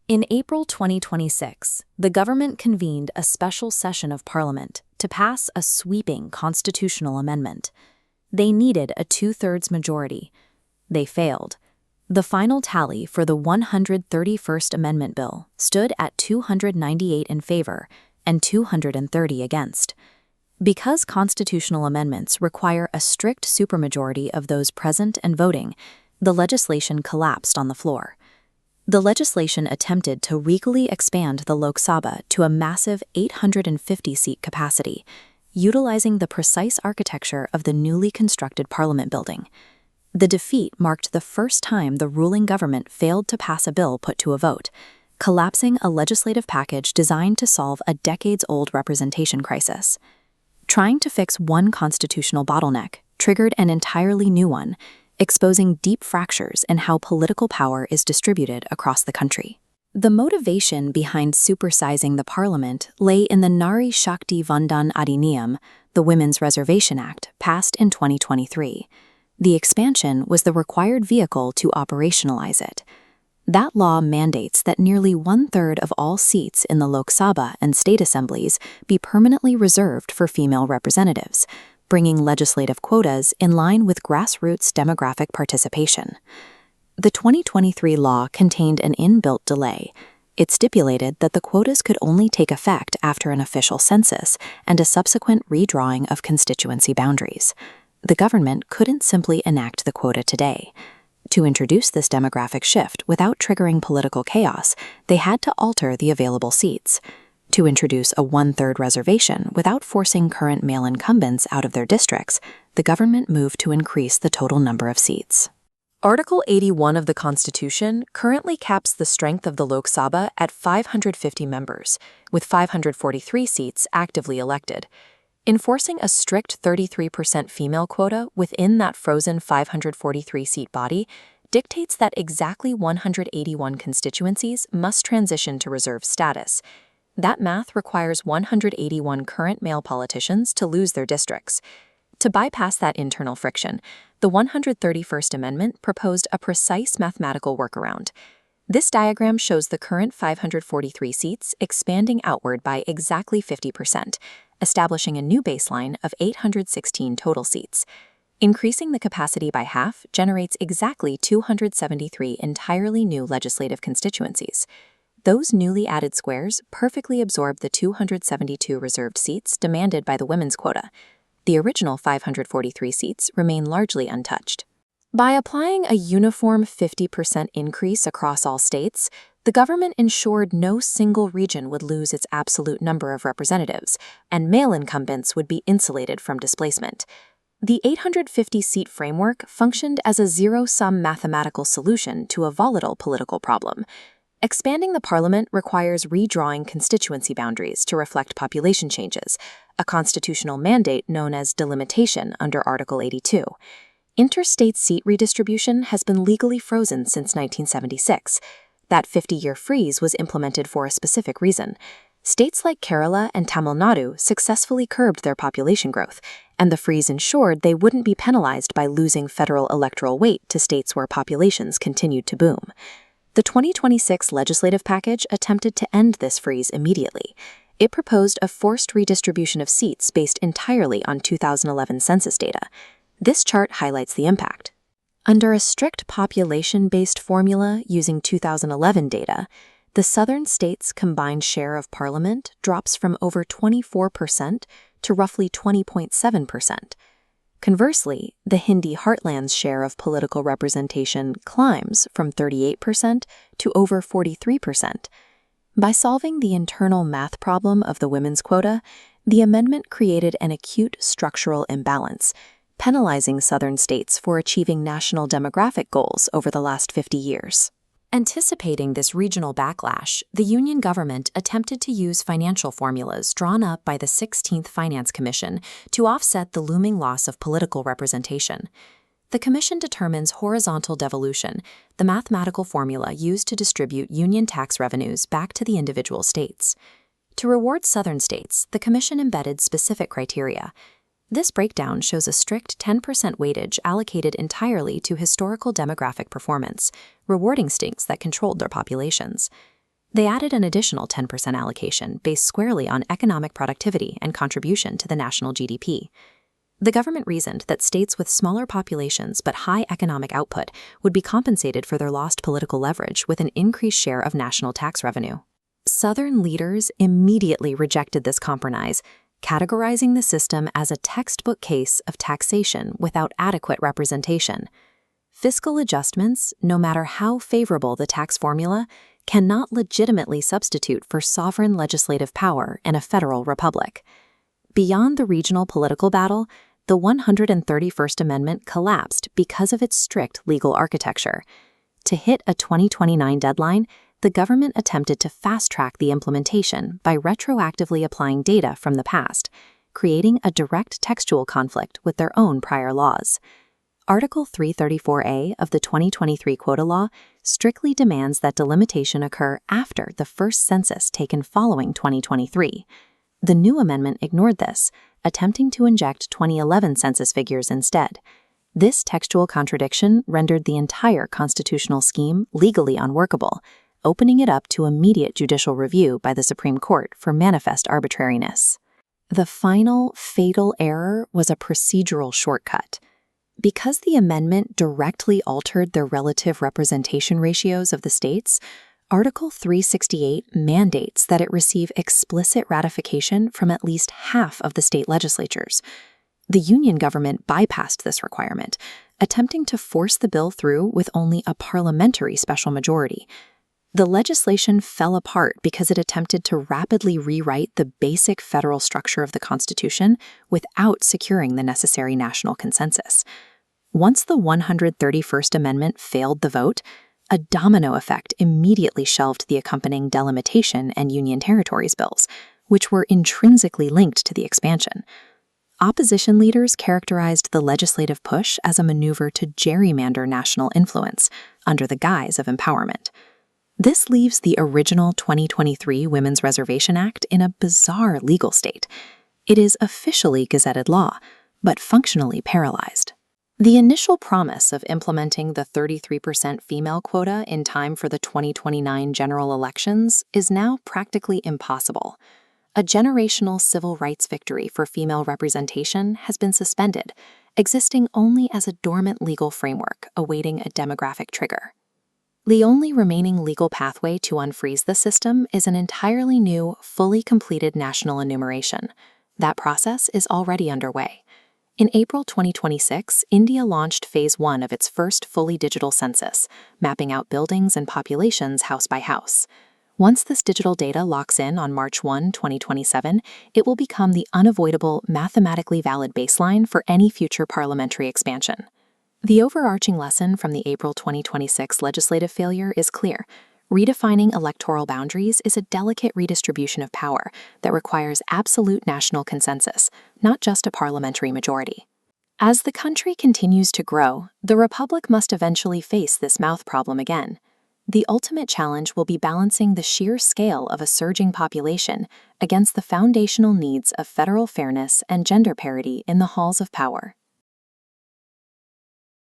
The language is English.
In April 2026, the government convened a special session of Parliament to pass a sweeping constitutional amendment. They needed a two-thirds majority. They failed. The final tally for the 131st Amendment Bill stood at 298 in favor and 230 against. Because constitutional amendments require a strict supermajority of those present and voting, the legislation collapsed on the floor. The legislation attempted to regally expand the Lok Sabha to a massive 850-seat capacity, utilizing the precise architecture of the newly constructed Parliament building. The defeat marked the first time the ruling government failed to pass a bill put to a vote, collapsing a legislative package designed to solve a decades-old representation crisis. Trying to fix one constitutional bottleneck triggered an entirely new one, exposing deep fractures in how political power is distributed across the country. The motivation behind supersizing the parliament lay in the Nari Shakti Vandan Adhiniyam, the Women's Reservation Act, passed in 2023. The expansion was the required vehicle to operationalize it. That law mandates that nearly one-third of all seats in the Lok Sabha and state assemblies be permanently reserved for female representatives, bringing legislative quotas in line with grassroots demographic participation. The 2023 law contained an inbuilt delay. It stipulated that the quotas could only take effect after an official census and a subsequent redrawing of constituency boundaries. The government couldn't simply enact the quota today. To introduce this demographic shift without triggering political chaos, they had to alter the available seats. To introduce a one-third reservation without forcing current male incumbents out of their districts, the government moved to increase the total number of seats. Article 81 of the Constitution currently caps the strength of the Lok Sabha at 550 members, with 543 seats actively elected. Enforcing a strict 33% female quota within that frozen 543-seat body dictates that exactly 181 constituencies must transition to reserve status. That math requires 181 current male politicians to lose their districts. To bypass that internal friction, the 131st Amendment proposed a precise mathematical workaround. This diagram shows the current 543 seats expanding outward by exactly 50%, establishing a new baseline of 816 total seats. Increasing the capacity by half generates exactly 273 entirely new legislative constituencies. Those newly added squares perfectly absorb the 272 reserved seats demanded by the women's quota. The original 543 seats remain largely untouched. By applying a uniform 50% increase across all states, the government ensured no single region would lose its absolute number of representatives, and male incumbents would be insulated from displacement. The 850-seat framework functioned as a zero-sum mathematical solution to a volatile political problem. Expanding the parliament requires redrawing constituency boundaries to reflect population changes, a constitutional mandate known as delimitation under Article 82. Interstate seat redistribution has been legally frozen since 1976. That 50-year freeze was implemented for a specific reason. States like Kerala and Tamil Nadu successfully curbed their population growth, and the freeze ensured they wouldn't be penalized by losing federal electoral weight to states where populations continued to boom. The 2026 legislative package attempted to end this freeze immediately. It proposed a forced redistribution of seats based entirely on 2011 census data. This chart highlights the impact. Under a strict population-based formula using 2011 data, the southern states' combined share of parliament drops from over 24% to roughly 20.7%. Conversely, the Hindi heartland's share of political representation climbs from 38% to over 43%. By solving the internal math problem of the women's quota, the amendment created an acute structural imbalance, penalizing southern states for achieving national demographic goals over the last 50 years. Anticipating this regional backlash, the Union government attempted to use financial formulas drawn up by the 16th Finance Commission to offset the looming loss of political representation. The Commission determines horizontal devolution, the mathematical formula used to distribute Union tax revenues back to the individual states. To reward southern states, the Commission embedded specific criteria. This breakdown shows a strict 10% weightage allocated entirely to historical demographic performance, rewarding states that controlled their populations. They added an additional 10% allocation based squarely on economic productivity and contribution to the national GDP. The government reasoned that states with smaller populations but high economic output would be compensated for their lost political leverage with an increased share of national tax revenue. Southern leaders immediately rejected this compromise, categorizing the system as a textbook case of taxation without adequate representation. Fiscal adjustments, no matter how favorable the tax formula, cannot legitimately substitute for sovereign legislative power in a federal republic. Beyond the regional political battle, the 131st Amendment collapsed because of its strict legal architecture. To hit a 2029 deadline, the government attempted to fast-track the implementation by retroactively applying data from the past, creating a direct textual conflict with their own prior laws. Article 334A of the 2023 Quota Law strictly demands that delimitation occur after the first census taken following 2023. The new amendment ignored this, attempting to inject 2011 census figures instead. This textual contradiction rendered the entire constitutional scheme legally unworkable, opening it up to immediate judicial review by the Supreme Court for manifest arbitrariness. The final, fatal error was a procedural shortcut. Because the amendment directly altered the relative representation ratios of the states, Article 368 mandates that it receive explicit ratification from at least half of the state legislatures. The Union government bypassed this requirement, attempting to force the bill through with only a parliamentary special majority. The legislation fell apart because it attempted to rapidly rewrite the basic federal structure of the Constitution without securing the necessary national consensus. Once the 131st Amendment failed the vote, a domino effect immediately shelved the accompanying delimitation and Union territories bills, which were intrinsically linked to the expansion. Opposition leaders characterized the legislative push as a maneuver to gerrymander national influence under the guise of empowerment. This leaves the original 2023 Women's Reservation Act in a bizarre legal state. It is officially gazetted law, but functionally paralyzed. The initial promise of implementing the 33% female quota in time for the 2029 general elections is now practically impossible. A generational civil rights victory for female representation has been suspended, existing only as a dormant legal framework awaiting a demographic trigger. The only remaining legal pathway to unfreeze the system is an entirely new, fully completed national enumeration. That process is already underway. In April 2026, India launched Phase 1 of its first fully digital census, mapping out buildings and populations house by house. Once this digital data locks in on March 1, 2027, it will become the unavoidable, mathematically valid baseline for any future parliamentary expansion. The overarching lesson from the April 2026 legislative failure is clear. Redefining electoral boundaries is a delicate redistribution of power that requires absolute national consensus, not just a parliamentary majority. As the country continues to grow, the Republic must eventually face this mouth problem again. The ultimate challenge will be balancing the sheer scale of a surging population against the foundational needs of federal fairness and gender parity in the halls of power.